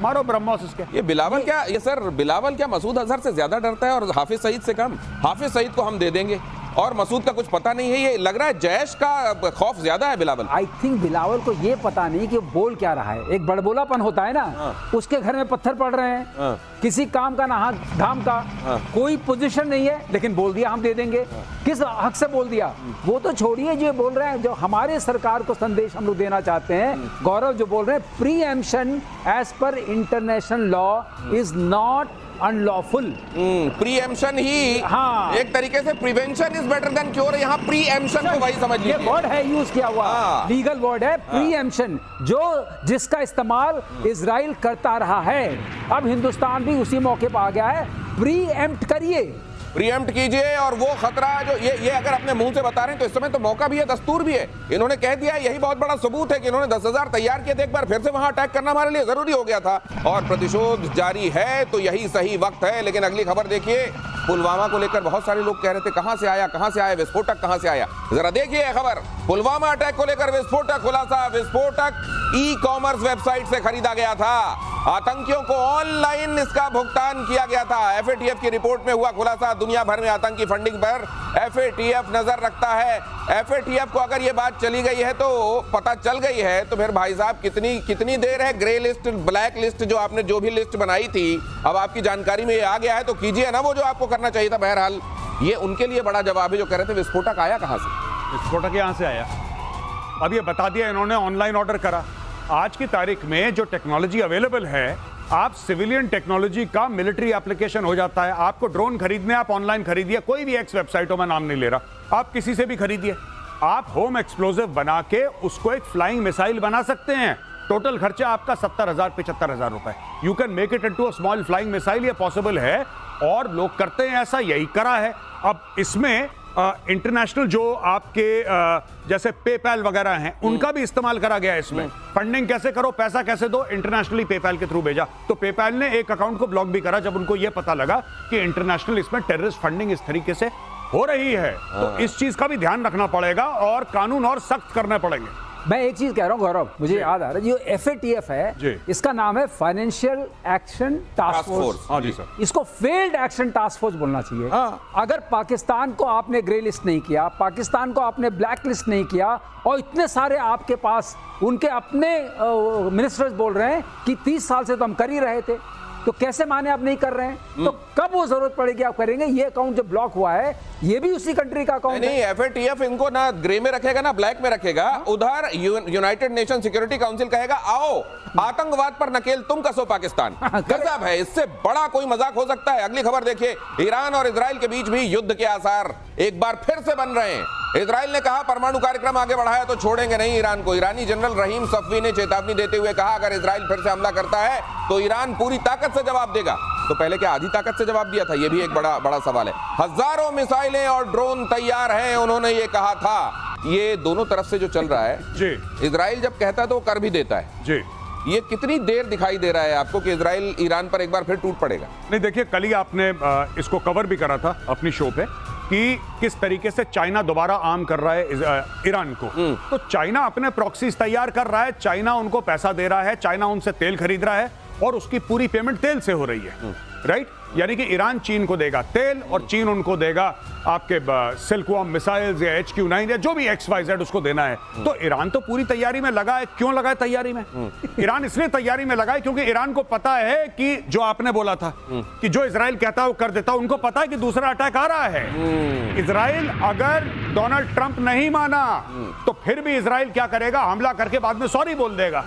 मारो ब्रह्मोस इसके। ये बिलावल क्या, ये सर बिलावल क्या मसूद अजहर से ज्यादा डरता है और हाफिज सईद से कम? हाफिज सईद को हम दे देंगे और मसूद का कुछ पता नहीं है। ये लग रहा है जैश का खौफ ज्यादा है बिलावल। आई थिंक बिलावल को ये पता नहीं कि बोल क्या रहा है। एक बड़बोलापन होता है ना, उसके घर में पत्थर पड़ रहे हैं, किसी काम का ना हाथ धाम का, कोई पोजीशन नहीं है, लेकिन बोल दिया हम दे देंगे। किस हक से बोल दिया वो तो छोड़िए, जो बोल रहे हैं, जो हमारे सरकार को संदेश हम लोग देना चाहते हैं, गौरव जो बोल रहे हैं, preemption as per international law is not unlawful. Preemption ही, हाँ, एक तरीके से prevention is better than cure. यहाँ प्रीएम्पशन को वही समझ लीजिए, ये वर्ड है यूज किया हुआ, लीगल वर्ड है प्रीएम्पशन, जो जिसका इस्तेमाल इजराइल करता रहा है। अब हिंदुस्तान भी उसी मौके पर आ गया है, प्रीएम्प्ट करिए, प्रीएम्प्ट कीजिए। और वो खतरा जो ये अगर अपने मुंह से बता रहे हैं तो इस समय तो मौका भी है, दस्तूर भी है। इन्होंने कह दिया, यही बहुत बड़ा सबूत है कि इन्होंने 10,000 तैयार किए थे, एक बार फिर से वहां अटैक करना हमारे लिए जरूरी हो गया था और प्रतिशोध जारी है, तो यही सही वक्त है। लेकिन अगली खबर देखिए, पुलवामा को लेकर बहुत सारे लोग कह रहे थे कहां से आया विस्फोटक, कहां से आया। जरा देखिए खबर, पुलवामा अटैक को लेकर विस्फोटक खुलासा। विस्फोटक ई कॉमर्स वेबसाइट से खरीदा गया था, आतंकियों को ऑनलाइन इसका भुगतान किया गया था। एफएटीएफ की रिपोर्ट में हुआ खुलासा। दुनिया भर में आतंकी फंडिंग पर एफएटीएफ नजर रखता है। एफएटीएफ को अगर ये बात चली गई है, तो पता चल गई है, तो फिर भाई साहब कितनी देर है ग्रे लिस्ट, ब्लैक लिस्ट, जो आपने जो भी लिस्ट बनाई थी, अब आपकी जानकारी में ये आ गया है, तो कीजिए ना वो जो आपको करना चाहिए था। बहरहाल ये उनके लिए बड़ा जवाब है जो कह रहे थे विस्फोटक आया कहां से। विस्फोटक यहां से आया, अब ये बता दिया इन्होंने, ऑनलाइन ऑर्डर करा। आज की तारीख में जो टेक्नोलॉजी अवेलेबल है, आप सिविलियन टेक्नोलॉजी का मिलिट्री एप्लीकेशन हो जाता है। आपको ड्रोन खरीदने, आप ऑनलाइन खरीदिए, कोई भी एक्स वेबसाइटों में नाम नहीं ले रहा, आप किसी से भी खरीदिए। आप होम एक्सप्लोजिव बना के उसको एक फ्लाइंग मिसाइल बना सकते हैं। टोटल खर्चा आपका 70,000 75,000 रुपए। You can make it into a small flying missile, ये पॉसिबल है और लोग करते हैं ऐसा, यही करा है। अब इसमें इंटरनेशनल जो आपके जैसे पेपैल वगैरह हैं, उनका भी इस्तेमाल करा गया है इसमें। फंडिंग कैसे करो, पैसा कैसे दो, इंटरनेशनली पेपैल के थ्रू भेजा, तो पेपैल ने एक अकाउंट को ब्लॉक भी करा जब उनको यह पता लगा कि इंटरनेशनल इसमें टेररिस्ट फंडिंग इस तरीके से हो रही है। तो इस चीज का भी ध्यान रखना पड़ेगा और कानून और सख्त करने पड़ेंगे। मैं एक चीज कह रहा हूं गौरव, मुझे याद आ रहा है, जो एफएटीएफ है, इसका नाम है फाइनेंशियल एक्शन टास्क फोर्स। हाँ जी सर, इसको फेल्ड एक्शन टास्क फोर्स बोलना चाहिए। अगर पाकिस्तान को आपने ग्रे लिस्ट नहीं किया, पाकिस्तान को आपने ब्लैक लिस्ट नहीं किया, और इतने सारे आपके पास उनके अपने मिनिस्टर्स बोल रहे हैं कि 30 साल से तो हम कर ही रहे थे, तो कैसे माने आप नहीं कर रहे हैं? तो कब वो जरूरत पड़ेगी आप करेंगे? ये अकाउंट जो ब्लॉक हुआ है, ये भी उसी कंट्री का अकाउंट नहीं, एफएटीएफ इनको ना ग्रे में रखेगा ना ब्लैक में रखेगा। उधर यूनाइटेड नेशन सिक्योरिटी काउंसिल कहेगा आओ आतंकवाद पर नकेल तुम कसो पाकिस्तान। गजब है, इससे बड़ा कोई मजाक हो सकता है। अगली खबर देखिए, ईरान और इजराइल के बीच भी युद्ध के आसार एक बार फिर से बन रहे हैं। इजराइल ने कहा परमाणु कार्यक्रम आगे बढ़ाया तो छोड़ेंगे नहीं ईरान को। ईरानी जनरल रहीम सफवी ने चेतावनी देते हुए कहा अगर इजराइल फिर से हमला करता है तो ईरान पूरी ताकत से जवाब देगा। तो पहले क्या आधी ताकत से जवाब दिया था? ये भी एक बड़ा सवाल है। हजारों मिसाइलें और ड्रोन तैयार हैं, उन्होंने ये कहा था। ये दोनों तरफ से जो चल रहा है जी, इजराइल जब कहता है तो वो कर भी देता है जी। ये कितनी देर दिखाई दे रहा है आपको कि इजराइल ईरान पर एक बार फिर टूट पड़ेगा? नहीं देखिए, कल ही आपने इसको कवर भी करा था अपनी शो पे कि किस तरीके से चाइना दोबारा आर्म कर रहा है ईरान को। तो चाइना अपने प्रॉक्सीज तैयार कर रहा है, चाइना उनको पैसा दे रहा है, चाइना उनसे तेल खरीद रहा है और उसकी पूरी पेमेंट तेल से हो रही है, राइट। यानी कि ईरान चीन को देगा तेल और चीन उनको देगा आपके सिल्कवॉर्म मिसाइल्स या HQ-9 या जो भी XYZ उसको देना है। तो ईरान तो पूरी तैयारी में लगा है। क्यों लगा है तैयारी में? ईरान इसलिए तैयारी में लगा है क्योंकि ईरान को पता है कि जो आपने बोला था कि जो इजराइल कहता है वो कर देता, उनको पता है कि दूसरा अटैक आ रहा है। इजराइल अगर डोनाल्ड ट्रंप नहीं माना तो फिर भी इजराइल क्या करेगा? हमला करके बाद में सॉरी बोल देगा।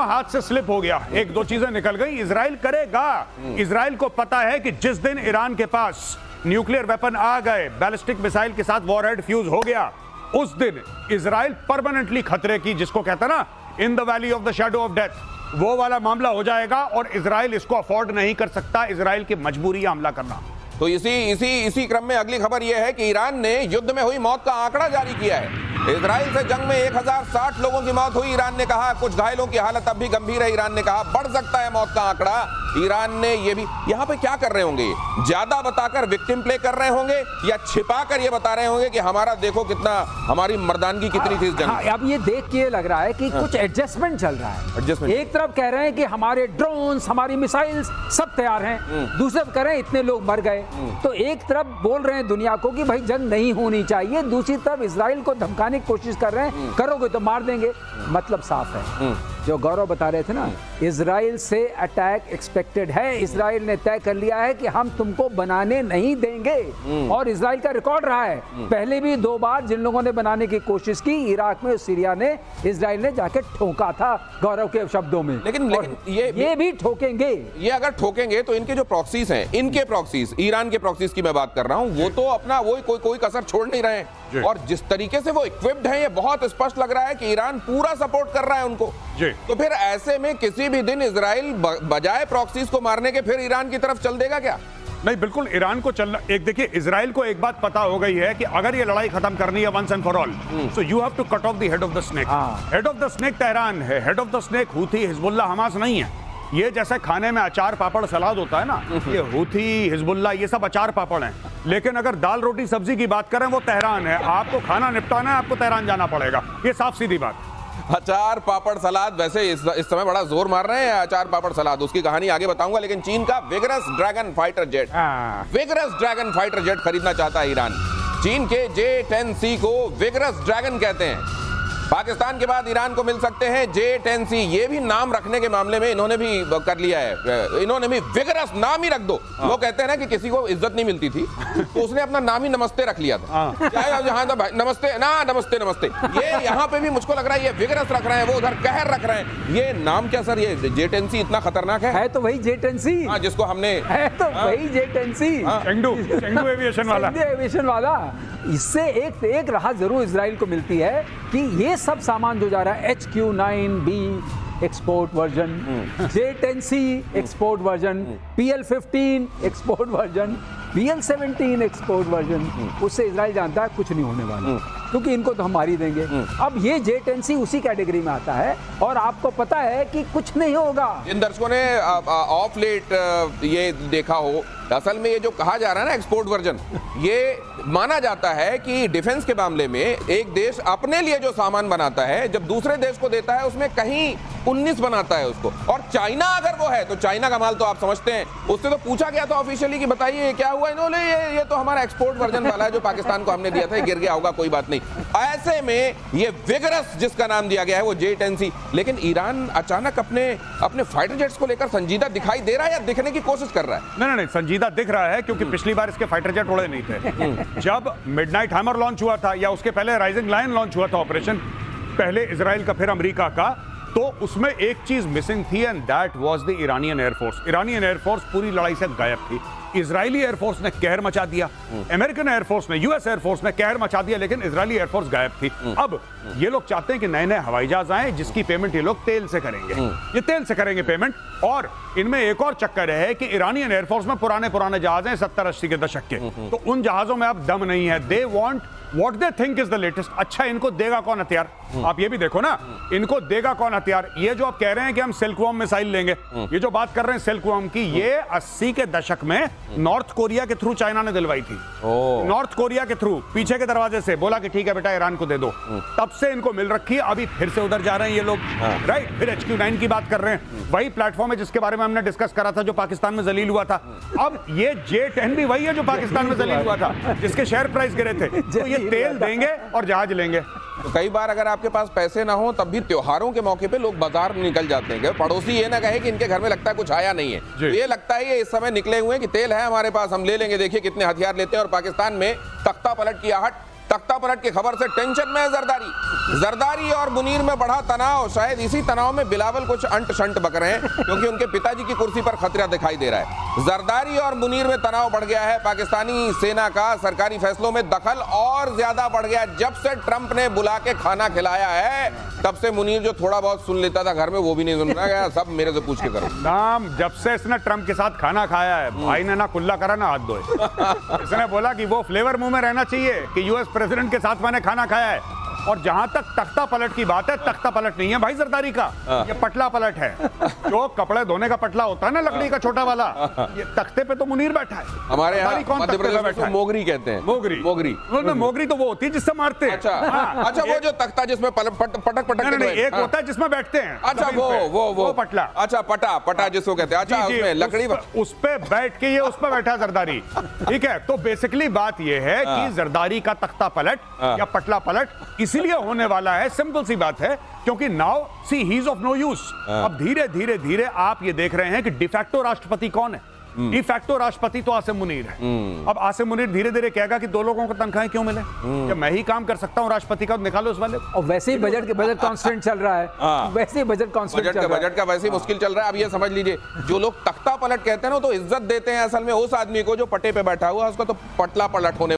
हाथ से स्लिप हो गया, एक दो चीजें निकल गई, इजराइल करेगा। इजराइल को पता है कि जिस दिन ईरान के पास न्यूक्लियर वेपन आ गए, बैलिस्टिक मिसाइल के साथ वॉरहेड फ्यूज हो गया, उस दिन इजराइल परमानेंटली खतरे की, जिसको कहता ना in the valley of the shadow of death, वो वाला मामला हो जाएगा और इजराइल इसको अफोर्ड नहीं कर सकता। इजराइल की मजबूरी है हमला करना। तो इसी क्रम में अगली खबर यह है कि ईरान ने युद्ध में हुई मौत का आंकड़ा जारी किया है। इजराइल से जंग में 1060 लोगों की मौत हुई। ईरान ने कहा कुछ घायलों की हालत अब भी गंभीर है। ईरान ने कहा बढ़ सकता है मौत का आंकड़ा। ईरान ने ये भी, यहाँ पे क्या कर रहे होंगे, ज्यादा बताकर विक्टिम प्ले कर रहे होंगे या छिपाकर ये बता रहे होंगे कि हमारा देखो कितना, हमारी मर्दानगी कितनी थी इस जंग में। अब ये देख के लग रहा है कि कुछ एडजस्टमेंट चल रहा है। एडजस्टमेंट, एक तरफ कह रहे हैं कि हमारे ड्रोन्स, हमारी मिसाइल्स सब तैयार हैं, दूसरी तरफ कह रहे हैं इतने लोग मर गए। तो एक तरफ बोल रहे हैं दुनिया को कि भाई जंग नहीं होनी चाहिए, दूसरी तरफ इजराइल को धमकाने की कोशिश कर रहे हैं, करोगे तो मार देंगे। मतलब साफ है, जो गौरव बता रहे थे ना, इजराइल से अटैक एक्सपेक्टेड है। इजराइल ने तय कर लिया है कि हम तुमको बनाने नहीं देंगे, और इजराइल का रिकॉर्ड रहा है, पहले भी 2 बार जिन लोगों ने बनाने की कोशिश की, इराक में, सीरिया ने, इजराइल ने जाके ठोका था, गौरव के शब्दों में। लेकिन ये भी ठोकेंगे। ये अगर ठोकेंगे तो इनके जो प्रॉक्सीज हैं, इनके प्रॉक्सीज, ईरान के प्रॉक्सीज की मैं बात कर रहा हूं, वो तो अपना कोई कसर छोड़ नहीं रहे हैं, और जिस तरीके से वो इक्विप्ड हैं, ये बहुत स्पष्ट लग रहा है कि ईरान पूरा सपोर्ट कर रहा है उनको। तो फिर ऐसे में किसी भी दिन इजराइल बजाय प्रॉक्सीज को मारने के फिर ईरान की तरफ चल देगा क्या? नहीं, बिल्कुल ईरान को चलना। एक देखिए, इजराइल को एक बात पता हो गई है कि अगर ये लड़ाई खत्म करनी है once and for all, so you have to cut off the head of the snake. Head of the snake Tehran है, head of the snake Houthi, Hezbollah, Hamas नहीं है। ये जैसे खाने में अचार पापड़ सलाद होता है ना, ये हूथी, हिजबुल्लाह, ये सब अचार पापड़ हैं। लेकिन अगर दाल रोटी सब्जी की बात करें, वो तेहरान है। आपको खाना निपटाना है, आपको तेहरान जाना पड़ेगा, ये साफ सीधी बात। अचार पापड़ सलाद, वैसे इस समय बड़ा जोर मार रहे हैं अचार पापड़ सलाद, उसकी कहानी आगे बताऊंगा। लेकिन चीन का vigorous dragon fighter jet, vigorous dragon fighter jet खरीदना चाहता है ईरान। चीन के J-10C को विगरस ड्रैगन कहते हैं। पाकिस्तान के बाद ईरान को मिल सकते हैं J-10C। ये भी नाम रखने के मामले में इन्होंने भी कर लिया है, इन्होंने भी विगरस नाम ही रख दो। वो कहते हैं ना कि किसी को इज्जत नहीं मिलती थी, तो उसने अपना नाम ही नमस्ते रख लिया था। चाहे यहाँ था नमस्ते ना, नमस्ते नमस्ते, ये यहाँ पे भी मुझको लग रहा है ये विगरस रख रहे हैं, वो उधर कहर रख रहे हैं। ये नाम क्या सर, ये J-10C इतना खतरनाक है? तो वही J-10C, जिसको हमने, है तो वही J-10C, चेंगडू एविएशन वाला। इससे एक राहत जरूर इजराइल को मिलती है कि ये सब सामान जो जा रहा है, HQ-9B export version, J-10C export version, PL-15 export version, PL-17 export version, उससे इजराइल जानता है कुछ नहीं होने वाला, क्योंकि इनको तो हम मार ही देंगे। अब ये J-10C उसी कैटेगरी में आता है, और आपको पता है कि कुछ नहीं होगा। जिन दर्शकों ने ऑफ लेट ये देखा हो, असल में ये जो कहा जा रहा है ना एक्सपोर्ट वर्जन, ये माना जाता है कि डिफेंस के मामले में एक देश अपने लिए जो सामान बनाता है, जब दूसरे देश को देता है, उसमें कहीं 19 बनाता है उसको। और चाइना अगर वो है, तो चाइना का माल तो आप समझते हैं, उससे तो पूछा गया था ऑफिशियली कि बताइए क्या हुआ, इन्होंने ये तो हमारा एक्सपोर्ट वर्जन वाला है जो पाकिस्तान को हमने दिया था, गिर गया होगा, कोई बात नहीं। ऐसे में ये विगरस जिसका नाम दिया गया है वो J-10C। लेकिन ईरान अचानक अपने फाइटर जेट्स को लेकर संजीदा दिखाई दे रहा है या दिखने की कोशिश कर रहा है? नहीं, संजीदा दिख रहा है, क्योंकि पिछली बार इसके फाइटर जेट उड़े नहीं थे। जब मिडनाइट हैमर लॉन्च हुआ था, या उसके पहले राइजिंग लायन लॉन्च हुआ था ऑपरेशन, पहले इजराइल का फिर अमेरिका का, तो उसमें एक चीज मिसिंग थी, and that was the Iranian air force. Iranian air force पूरी लड़ाई से गायब थी। इजरायली एयरफोर्स ने कहर मचा दिया, अमेरिकन एयरफोर्स ने, यूएस एयरफोर्स ने कहर मचा दिया, लेकिन इजरायली एयरफोर्स गायब थी। अब ये लोग चाहते हैं कि नए नए हवाई जहाज आए, जिसकी पेमेंट ये लोग तेल से करेंगे। ये तेल से करेंगे पेमेंट। और इनमें एक और चक्कर है कि ईरानियन एयरफोर्स में पुराने जहाज हैं 70-80 के दशक के, तो उन जहाजों में अब दम नहीं है। They want what they think is the latest. अच्छा, इनको देगा कौन हथियार? आप ये भी देखो ना, इनको देगा कौन हथियार? ये जो आप कह रहे हैं कि हम सिल्कवर्म मिसाइल लेंगे, ये जो बात कर रहे हैं सिल्कवर्म की, ये 80 के दशक में नॉर्थ कोरिया के थ्रू चाइना ने दिलवाई थी। नॉर्थ कोरिया के थ्रू पीछे के दरवाजे से बोला कि ठीक है बेटा, ईरान को दे दो। तब से इनको मिल रखी है, अभी फिर से उधर जा रहे हैं ये लोग, राइट? फिर HQ-9 की बात कर रहे हैं, वही प्लेटफॉर्म है जिसके बारे में हमने डिस्कस करा था, जो पाकिस्तान में जलील हुआ था। अब ये J-10 भी वही है जो पाकिस्तान में जलील हुआ था, जिसके शेयर प्राइस गिरे थे। तो ये तेल देंगे और जहाज लेंगे। तो कई बार अगर आपके पास पैसे ना हो, तब भी त्योहारों के मौके पे लोग बाजार निकल जाते हैं। पड़ोसी ये ना कहे कि इनके घर में लगता है कुछ आया नहीं है, तो ये लगता है ये इस समय निकले हुए हैं कि तेल है हमारे पास, हम ले लेंगे, देखिए कितने हथियार लेते हैं। और पाकिस्तान में तख्ता पलट की आहट, तख्ता पलट की खबर से टेंशन में है जरदारी और मुनीर में बढ़ा तनाव। शायद इसी तनाव में बिलावल कुछ अंट शंट बक रहे हैं, क्योंकि उनके पिताजी की कुर्सी पर खतरा दिखाई दे रहा है। जरदारी और मुनीर में तनाव बढ़ गया है। पाकिस्तानी सेना का सरकारी फैसलों में दखल और ज्यादा बढ़ गया। जब से ट्रंप ने बुला के खाना खिलाया है, तब से मुनीर जो थोड़ा बहुत सुन लेता था घर में, वो भी नहीं सुन रहा है। सब मेरे से पूछ के करो नाम। जब से इसने ट्रंप के साथ खाना खाया है, भाई ने ना कुल्ला करा ना हाथ धोए। इसने बोला कि वो फ्लेवर मुंह में रहना चाहिए कि यूएस प्रेसिडेंट के साथ मैंने खाना खाया है। और जहां तक तख्ता पलट की बात है, तख्ता पलट नहीं है भाई जरदारी का, ये पटला पलट है। जो कपड़े धोने का पटला होता है ना लकड़ी का छोटा वाला, ये तख्ते पे तो मुनीर बैठा है। हमारे यहाँ जरदारी कौन मध्य तख्ते पे प्रदेश में बैठा उसको है? मोगरी कहते हैं। मोगरी मोगरी मोगरी तो वो होती है जिससे मारते हैं। अच्छा हाँ, अच्छा, वो जो तख्ता जिसमें पटक पटक नहीं, के नहीं, धोए। एक होता है जिसमें बैठते हैं। अच्छा जमीन पे। वो पटला। अच्छा पटा जिसको कहते हैं। अच्छा जी, उसमें लकड़ी उस पे बैठ के ये उस पे बैठा जरदारी। ठीक है, तो बेसिकली बात ये है कि जरदारी का तख्ता पलट या पटला पलट इसीलिए होने वाला है, सिंपल सी बात है, क्योंकि now see he is of no use. अब धीरे धीरे धीरे आप ये देख रहे हैं कि डिफैक्टो राष्ट्रपति कौन है? डिफैक्टो राष्ट्रपति तो आसिम मुनीर है। अब आसिम मुनीर धीरे धीरे कहेगा कि 2 लोगों को तनख्वाहें क्यों मिले, जब मैं ही काम कर सकता हूं राष्ट्रपति का, निकालो उस वाले को। और वैसे ही बजट कांस्टेंट चल रहा है, वैसे ही बजट कांस्टेंट चल रहा है। बजट का वैसे ही मुश्किल चल रहा है। अब ये समझ लीजिए, जो लोग तख्ता पलट कहते हैं ना, तो इज्जत देते हैं असल में उस आदमी को जो पट्टे पे बैठा हुआ है, उसका तो पटला पलट होने